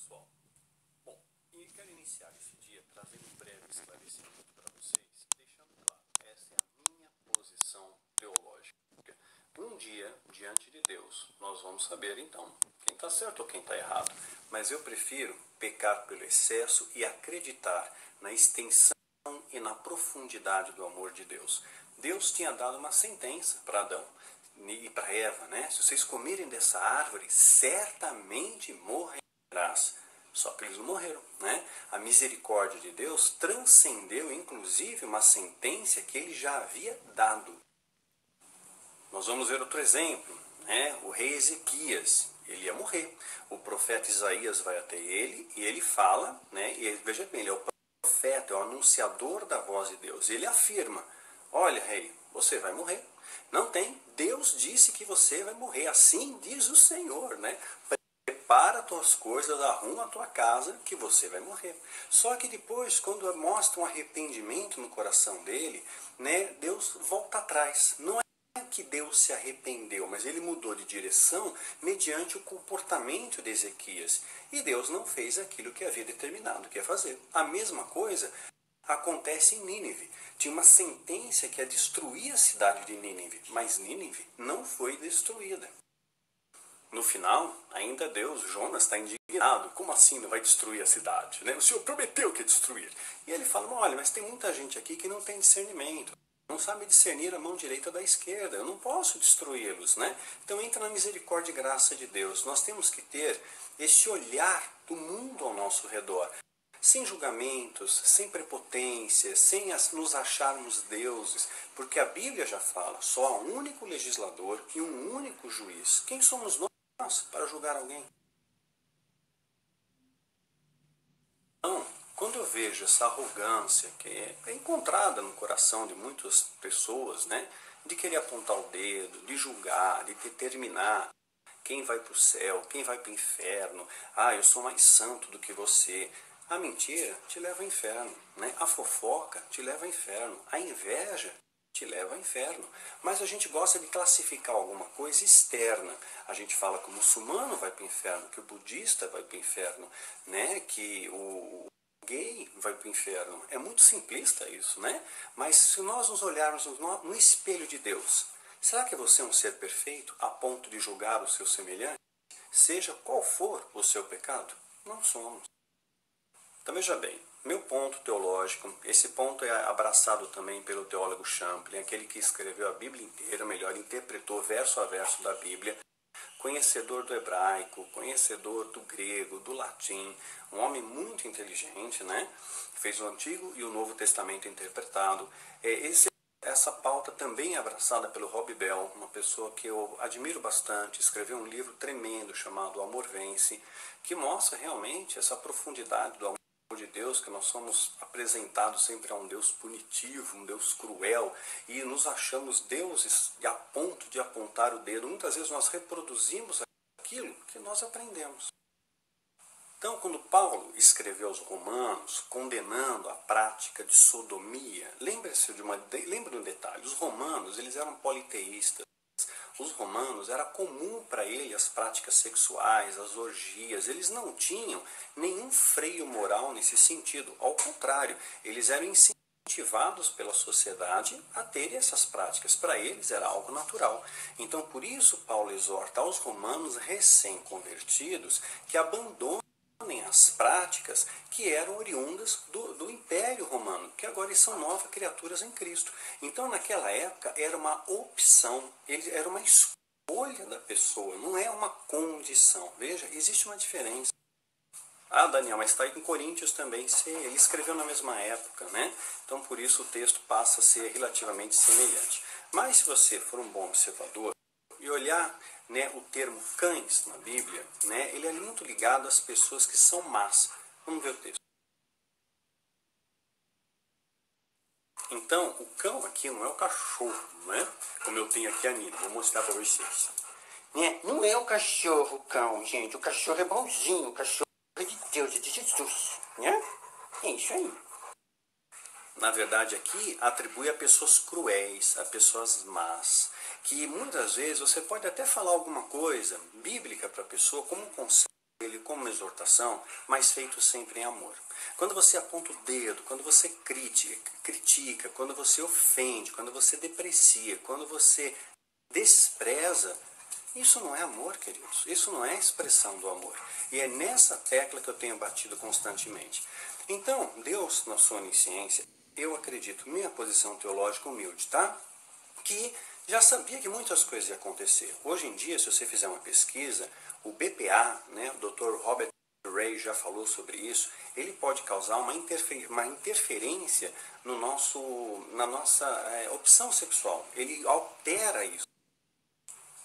pessoal? Bom, e quero iniciar esse dia trazendo um breve esclarecimento para vocês, deixando claro, essa é a minha posição teológica. Um dia, diante de Deus, nós vamos saber então quem está certo ou quem está errado, mas eu prefiro pecar pelo excesso e acreditar na extensão e na profundidade do amor de Deus. Deus tinha dado uma sentença para Adão e para Eva, né? Se vocês comerem dessa árvore, certamente morrerás. Só que eles não morreram, né? A misericórdia de Deus transcendeu, inclusive, uma sentença que ele já havia dado. Nós vamos ver outro exemplo, né? O rei Ezequias, ele ia morrer. O profeta Isaías vai até ele e ele fala, né? E veja bem, ele é o profeta, é o anunciador da voz de Deus. Ele afirma: olha, rei, você vai morrer. Não tem, Deus disse que você vai morrer, assim diz o Senhor, né? Prepara as tuas coisas, arruma a tua casa, que você vai morrer. Só que depois, quando mostra um arrependimento no coração dele, né, Deus volta atrás. Não é que Deus se arrependeu, mas ele mudou de direção mediante o comportamento de Ezequias. E Deus não fez aquilo que havia determinado que ia fazer. A mesma coisa acontece em Nínive. Tinha uma sentença que ia destruir a cidade de Nínive, mas Nínive não foi destruída. No final, ainda Deus, Jonas, está indignado. Como assim não vai destruir a cidade? Né? O Senhor prometeu que ia destruir. E ele fala: olha, mas tem muita gente aqui que não tem discernimento. Não sabe discernir a mão direita da esquerda. Eu não posso destruí-los, né? Então entra na misericórdia e graça de Deus. Nós temos que ter esse olhar do mundo ao nosso redor. Sem julgamentos, sem prepotência, sem nos acharmos deuses, porque a Bíblia já fala, só há um único legislador e um único juiz. Quem somos nós para julgar alguém? Então, quando eu vejo essa arrogância que é encontrada no coração de muitas pessoas, né, de querer apontar o dedo, de julgar, de determinar quem vai para o céu, quem vai para o inferno, eu sou mais santo do que você. A mentira te leva ao inferno, né? A fofoca te leva ao inferno, a inveja te leva ao inferno. Mas a gente gosta de classificar alguma coisa externa. A gente fala que o muçulmano vai para o inferno, que o budista vai para o inferno, né? Que o gay vai para o inferno. É muito simplista isso, né? Mas se nós nos olharmos no espelho de Deus, será que você é um ser perfeito a ponto de julgar o seu semelhante? Seja qual for o seu pecado? Não somos. Então veja bem, meu ponto teológico, esse ponto é abraçado também pelo teólogo Champlin, aquele que escreveu a Bíblia inteira, melhor, interpretou verso a verso da Bíblia, conhecedor do hebraico, conhecedor do grego, do latim, um homem muito inteligente, né? Fez o Antigo e o Novo Testamento interpretado. Essa pauta também é abraçada pelo Rob Bell, uma pessoa que eu admiro bastante, escreveu um livro tremendo chamado O Amor Vence, que mostra realmente essa profundidade do amor de Deus, que nós somos apresentados sempre a um Deus punitivo, um Deus cruel, e nos achamos deuses a ponto de apontar o dedo. Muitas vezes nós reproduzimos aquilo que nós aprendemos. Então, quando Paulo escreveu aos Romanos, condenando a prática de sodomia, lembre de um detalhe: os romanos, eles eram politeístas. Os romanos, era comum para eles as práticas sexuais, as orgias. Eles não tinham nenhum freio moral nesse sentido. Ao contrário, eles eram incentivados pela sociedade a terem essas práticas. Para eles era algo natural. Então, por isso, Paulo exorta aos romanos recém-convertidos que abandonem as práticas que eram oriundas do Império Romano, que agora eles são novas criaturas em Cristo. Então, naquela época, era uma opção, era uma escolha da pessoa, não é uma condição. Veja, existe uma diferença. Daniel, mas está em Coríntios também, ele escreveu na mesma época, né? Então, por isso, o texto passa a ser relativamente semelhante. Mas, se você for um bom observador e olhar, né, o termo cães na Bíblia, né, ele é muito ligado às pessoas que são más. Vamos ver o texto. Então, o cão aqui não é o cachorro, né? Como eu tenho aqui a Nina, vou mostrar para vocês. Né? Não é o cachorro, o cão, gente. O cachorro é bonzinho, o cachorro é de Deus, é de Jesus, né? É isso aí. Na verdade, aqui atribui a pessoas cruéis, a pessoas más, que muitas vezes você pode até falar alguma coisa bíblica para a pessoa como um conselho, ele como uma exortação, mas feito sempre em amor. Quando você aponta o dedo, quando você critica, quando você ofende, quando você deprecia, quando você despreza, isso não é amor, queridos. Isso não é expressão do amor. E é nessa tecla que eu tenho batido constantemente. Então, Deus, na sua onisciência, eu acredito, minha posição teológica humilde, tá? Que já sabia que muitas coisas iam acontecer. Hoje em dia, se você fizer uma pesquisa, o BPA, né, o Dr. Robert Ray já falou sobre isso, ele pode causar uma interferência no na nossa opção sexual. Ele altera isso.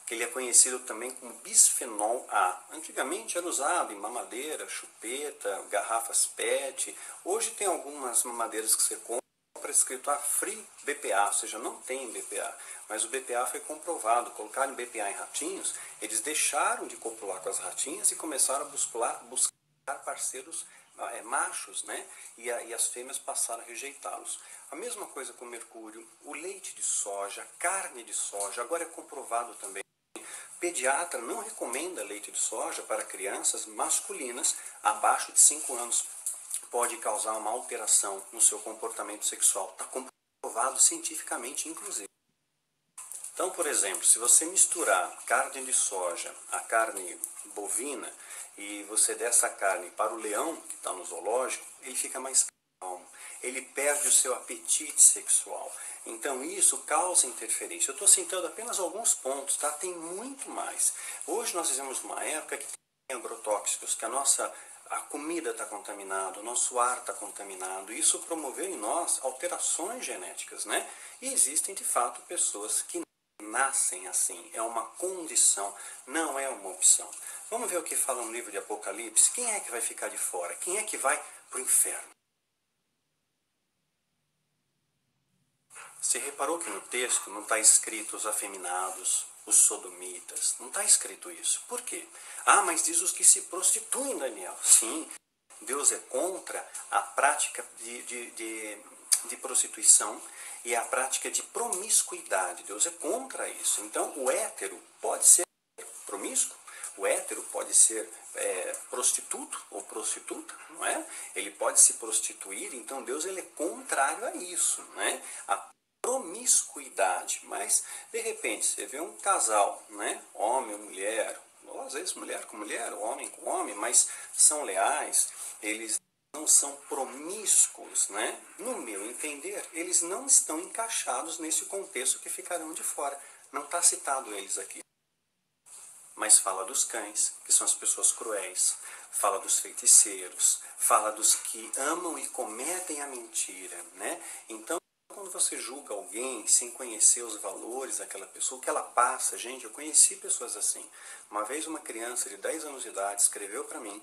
Ele é conhecido também como bisfenol A. Antigamente era usado em mamadeira, chupeta, garrafas PET. Hoje tem algumas mamadeiras que você compra escrito Free BPA, ou seja, não tem BPA. Mas o BPA foi comprovado. Colocaram BPA em ratinhos, eles deixaram de copular com as ratinhas e começaram a buscar parceiros machos, né? E as fêmeas passaram a rejeitá-los. A mesma coisa com o mercúrio, o leite de soja, a carne de soja, agora é comprovado também. Pediatra não recomenda leite de soja para crianças masculinas abaixo de 5 anos. Pode causar uma alteração no seu comportamento sexual. Está comprovado cientificamente, inclusive. Então, por exemplo, se você misturar carne de soja a carne bovina e você der essa carne para o leão, que está no zoológico, ele fica mais calmo. Ele perde o seu apetite sexual. Então isso causa interferência. Eu estou citando apenas alguns pontos, tá? Tem muito mais. Hoje nós vivemos uma época que tem agrotóxicos, que a comida está contaminada, o nosso ar está contaminado. Isso promoveu em nós alterações genéticas, né? E existem de fato pessoas que nascem assim. É uma condição, não é uma opção. Vamos ver o que fala no livro de Apocalipse. Quem é que vai ficar de fora? Quem é que vai para o inferno? Você reparou que no texto não está escrito os afeminados, os sodomitas, não está escrito isso. Por quê? Ah, mas diz os que se prostituem, Daniel. Sim, Deus é contra a prática de prostituição e a prática de promiscuidade. Deus é contra isso. Então, o hétero pode ser promíscuo, o hétero pode ser prostituto ou prostituta, não é? Ele pode se prostituir, então Deus ele é contrário a isso, né? A promiscuidade, mas de repente você vê um casal, né? Homem ou mulher, ou às vezes mulher com mulher, homem com homem, mas são leais, eles não são promíscuos, né? No meu entender, eles não estão encaixados nesse contexto que ficarão de fora. Não está citado eles aqui. Mas fala dos cães, que são as pessoas cruéis, fala dos feiticeiros, fala dos que amam e cometem a mentira, né? Então, quando você julga alguém sem conhecer os valores daquela pessoa, o que ela passa, gente, eu conheci pessoas assim. Uma vez uma criança de 10 anos de idade escreveu para mim,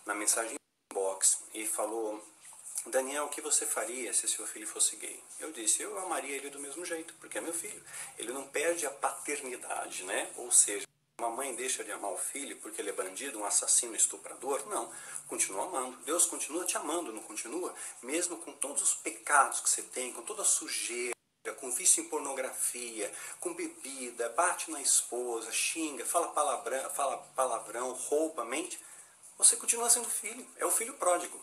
na mensagem inbox, e falou: Daniel, o que você faria se seu filho fosse gay? Eu disse, eu amaria ele do mesmo jeito, porque é meu filho. Ele não perde a paternidade, né? Ou seja, uma mãe deixa de amar o filho porque ele é bandido, um assassino, estuprador? Não, continua amando. Deus continua te amando, não continua? Mesmo com todos os pecados que você tem, com toda a sujeira, com vício em pornografia, com bebida, bate na esposa, xinga, fala palavrão, rouba, mente, você continua sendo filho, é o filho pródigo.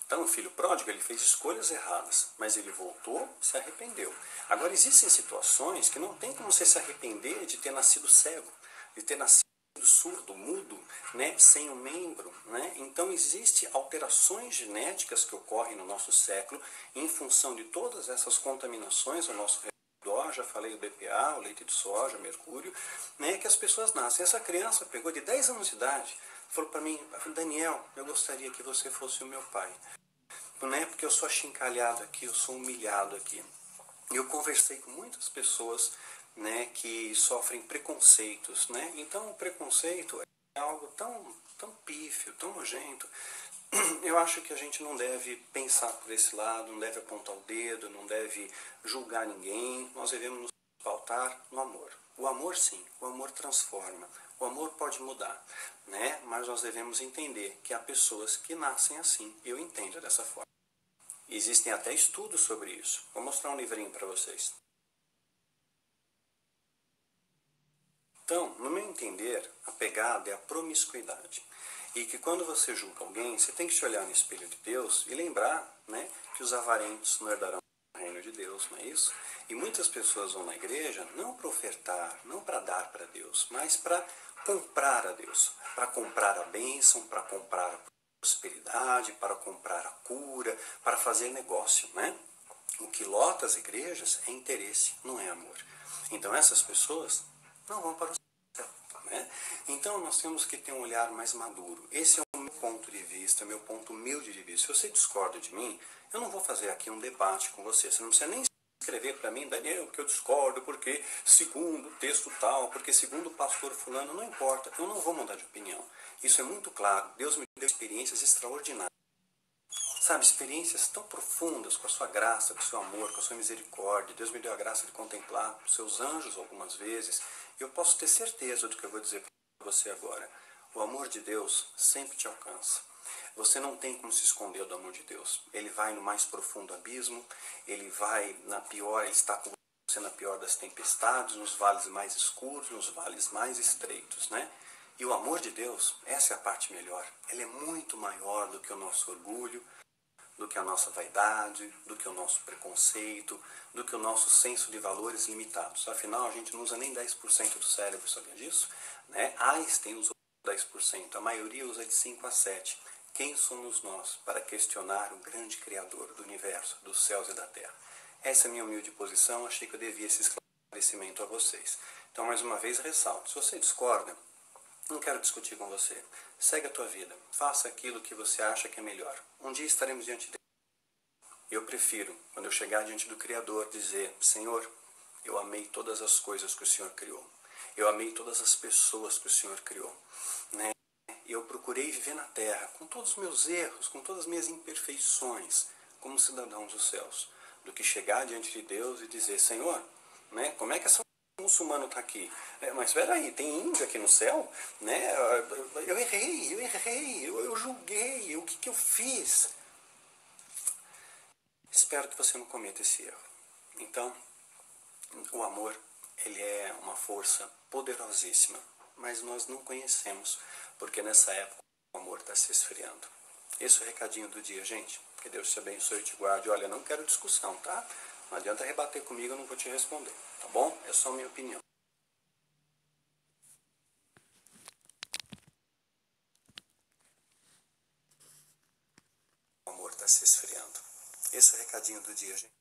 Então, o filho pródigo, ele fez escolhas erradas, mas ele voltou, se arrependeu. Agora, existem situações que não tem como você se arrepender de ter nascido cego, de ter nascido surdo, mudo, né, sem um membro, né? Então, existem alterações genéticas que ocorrem no nosso século em função de todas essas contaminações ao nosso redor. Já falei o BPA, o leite de soja, mercúrio, né, que as pessoas nascem. Essa criança pegou de 10 anos de idade, falou para mim, Daniel, eu gostaria que você fosse o meu pai. Não é porque eu sou achincalhado aqui, eu sou humilhado aqui. Eu conversei com muitas pessoas, né, que sofrem preconceitos, né? Então o preconceito é algo tão pífio, tão nojento. Eu acho que a gente não deve pensar por esse lado, não deve apontar o dedo, não deve julgar ninguém. Nós devemos nos pautar no amor. O amor sim, o amor transforma. O amor pode mudar, né? Mas nós devemos entender que há pessoas que nascem assim. Eu entendo dessa forma. Existem até estudos sobre isso. Vou mostrar um livrinho para vocês. Então, no meu entender, a pegada é a promiscuidade. E que quando você julga alguém, você tem que se olhar no espelho de Deus e lembrar, né, que os avarentos não herdarão o reino de Deus, não é isso? E muitas pessoas vão na igreja não para ofertar, não para dar para Deus, mas para comprar a Deus, para comprar a bênção, para comprar a prosperidade, para comprar a cura, para fazer negócio, né? O que lota as igrejas é interesse, não é amor. Então essas pessoas não vão para o céu, né? Então nós temos que ter um olhar mais maduro. Esse é o meu ponto de vista, meu ponto humilde de vista. Se você discorda de mim, eu não vou fazer aqui um debate com você. Você não precisa nem escrever para mim, Daniel, porque eu discordo, porque segundo o texto tal, porque segundo o pastor fulano, não importa. Eu não vou mudar de opinião. Isso é muito claro. Deus me deu experiências extraordinárias. Sabe, experiências tão profundas com a sua graça, com o seu amor, com a sua misericórdia. Deus me deu a graça de contemplar os seus anjos algumas vezes. E eu posso ter certeza do que eu vou dizer para você agora. O amor de Deus sempre te alcança. Você não tem como se esconder do amor de Deus. Ele vai no mais profundo abismo, ele vai na pior, ele está com você na pior das tempestades, nos vales mais escuros, nos vales mais estreitos, né? E o amor de Deus, essa é a parte melhor. Ele é muito maior do que o nosso orgulho, do que a nossa vaidade, do que o nosso preconceito, do que o nosso senso de valores limitados. Afinal, a gente não usa nem 10% do cérebro, sabia disso? Né? Einstein usou 10%, a maioria usa de 5 a 7. Quem somos nós para questionar o grande Criador do universo, dos céus e da terra? Essa é a minha humilde posição, achei que eu devia esse esclarecimento a vocês. Então, mais uma vez, ressalto, se você discorda, não quero discutir com você. Segue a tua vida. Faça aquilo que você acha que é melhor. Um dia estaremos diante dele. Eu prefiro, quando eu chegar diante do Criador, dizer: Senhor, eu amei todas as coisas que o Senhor criou. Eu amei todas as pessoas que o Senhor criou. Né? Eu procurei viver na terra, com todos os meus erros, com todas as minhas imperfeições, como cidadão dos céus. Do que chegar diante de Deus e dizer: Senhor, né, como é que essa muçulmano está aqui? Mas espera aí, tem índio aqui no céu? Né? Eu errei, eu julguei, o que eu fiz? Espero que você não cometa esse erro. Então, o amor, ele é uma força poderosíssima, mas nós não conhecemos, porque nessa época o amor está se esfriando. Esse é o recadinho do dia, gente. Que Deus te abençoe e te guarde. Olha, não quero discussão, tá? Não adianta rebater comigo, eu não vou te responder, tá bom? É só a minha opinião. O amor está se esfriando. Esse é o recadinho do dia, gente.